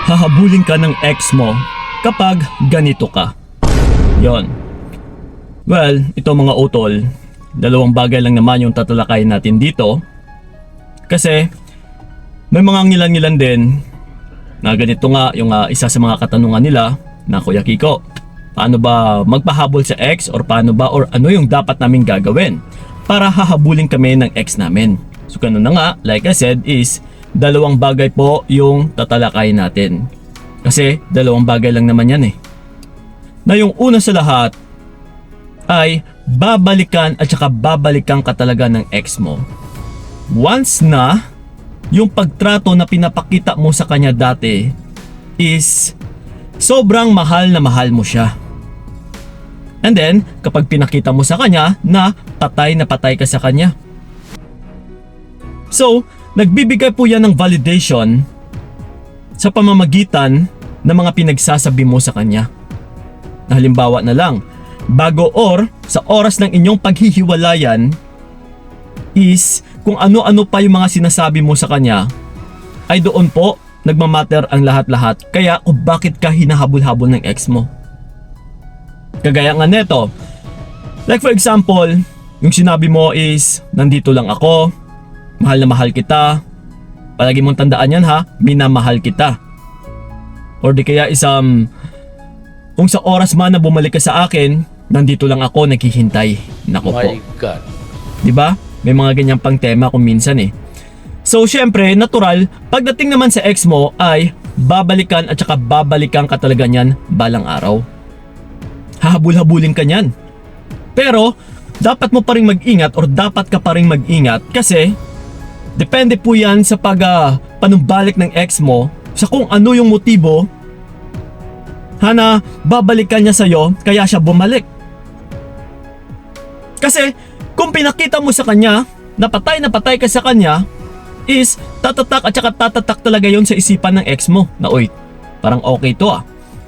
hahabulin ka ng ex mo kapag ganito ka. Yon. Well, ito mga utol, dalawang bagay lang naman yung tatalakayin natin dito. Kasi may mga ngilan-ngilan din na ganito nga yung isa sa mga katanungan nila na Kuya Kiko, paano ba magpahabol sa ex or paano ba or ano yung dapat naming gagawin para hahabulin kami ng ex namin. So ganun na nga, like I said is dalawang bagay po yung tatalakayin natin. Kasi dalawang bagay lang naman yan eh. Na yung una sa lahat ay babalikan at saka babalikan ka talaga ng ex mo. Once na yung pagtrato na pinapakita mo sa kanya dati is sobrang mahal na mahal mo siya. And then, kapag pinakita mo sa kanya na patay ka sa kanya. So, nagbibigay po yan ng validation sa pamamagitan ng mga pinagsasabi mo sa kanya. Na halimbawa na lang, bago or sa oras ng inyong paghihiwalayan is kung ano-ano pa yung mga sinasabi mo sa kanya ay doon po nagmamatter ang lahat-lahat. Kaya kung bakit ka hinahabol-habol ng ex mo. Kagaya nga neto, like for example, yung sinabi mo is nandito lang ako, mahal na mahal kita, palagi mong tandaan yan ha, minamahal kita. Or di kaya isang kung sa oras man na bumalik ka sa akin, nandito lang ako naghihintay. Nako po. My God. Diba? May mga ganyang pang tema kung minsan eh. So syempre, natural, pagdating naman sa ex mo ay babalikan at saka babalikan ka talaga niyan balang araw. Hahabul-habulin ka niyan. Pero, dapat mo pa rin mag-ingat or dapat ka pa rin mag-ingat kasi depende po yan sa panumbalik ng ex mo sa kung ano yung motibo na babalikan niya sa'yo kaya siya bumalik. Kasi kung pinakita mo sa kanya na patay ka sa kanya is tatatak at saka tatatak talaga yon sa isipan ng ex mo na oy, parang okay to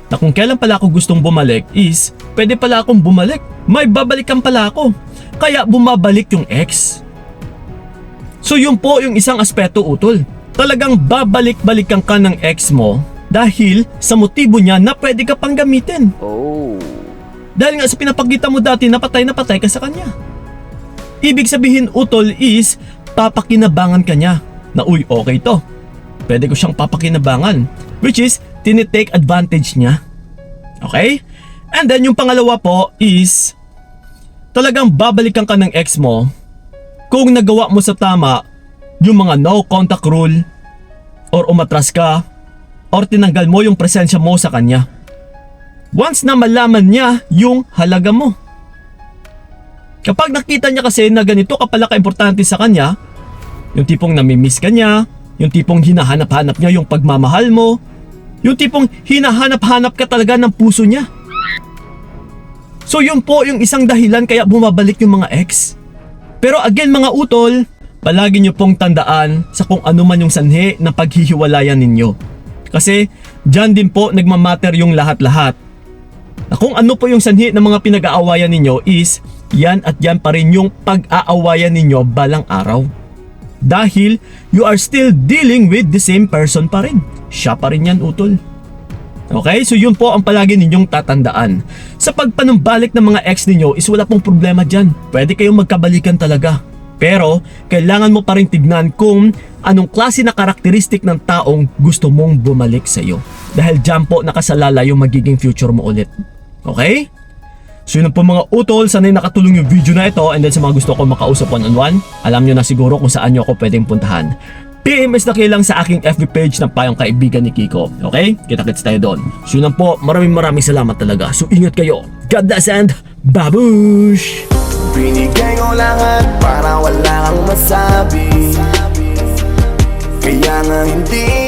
na kung kailan pala ako gustong bumalik is pwede pala akong bumalik, may babalikan pala ako, kaya bumabalik yung ex. So yun po yung isang aspeto utol, talagang babalik-balikan ka ng ex mo dahil sa motibo niya na pwede ka pang gamitin. Dahil nga sa pinapakita mo dati na patay ka sa kanya. Ibig sabihin utol is papakinabangan ka niya na uy okay to, pwede ko siyang papakinabangan, which is tinitake advantage niya. Okay? And then yung pangalawa po is talagang babalikan ka ng ex mo kung nagawa mo sa tama yung mga no contact rule or umatras ka or tinanggal mo yung presensya mo sa kanya. Once na malaman niya yung halaga mo. Kapag nakita niya kasi na ganito ka pala ka-importante sa kanya, yung tipong namimiss ka niya, yung tipong hinahanap-hanap niya yung pagmamahal mo, yung tipong hinahanap-hanap ka talaga ng puso niya. So yun po yung isang dahilan kaya bumabalik yung mga ex. Pero again mga utol, palagi nyo pong tandaan sa kung ano man yung sanhi ng paghihiwalayan ninyo. Kasi dyan din po nagmamatter yung lahat-lahat. Na kung ano po yung sanhi ng mga pinag-aawayan ninyo is yan at yan pa rin yung pag-aawayan ninyo balang araw. Dahil you are still dealing with the same person pa rin. Siya pa rin yan utol. Okay, so yun po ang palagi ninyong tatandaan. Sa pagpanumbalik ng mga ex ninyo is wala pong problema dyan. Pwede kayong magkabalikan talaga. Pero kailangan mo pa rin tignan kung anong klase na karakteristik ng taong gusto mong bumalik sa iyo. Dahil dyan po nakasalala yung magiging future mo ulit. Okay? So yun po mga utol, sana'y nakatulong yung video na ito, and then sa mga gusto ko makausap one-on-one, alam nyo na siguro kung saan nyo ako pwedeng puntahan. PMS na kayo lang sa aking FB page ng Payong Kaibigan ni Kiko. Okay? Kita-kits tayo doon. So yun po, maraming salamat talaga. So ingat kayo. God bless and babush! Binigay ko lahat para wala kang masabi, kaya nga hindi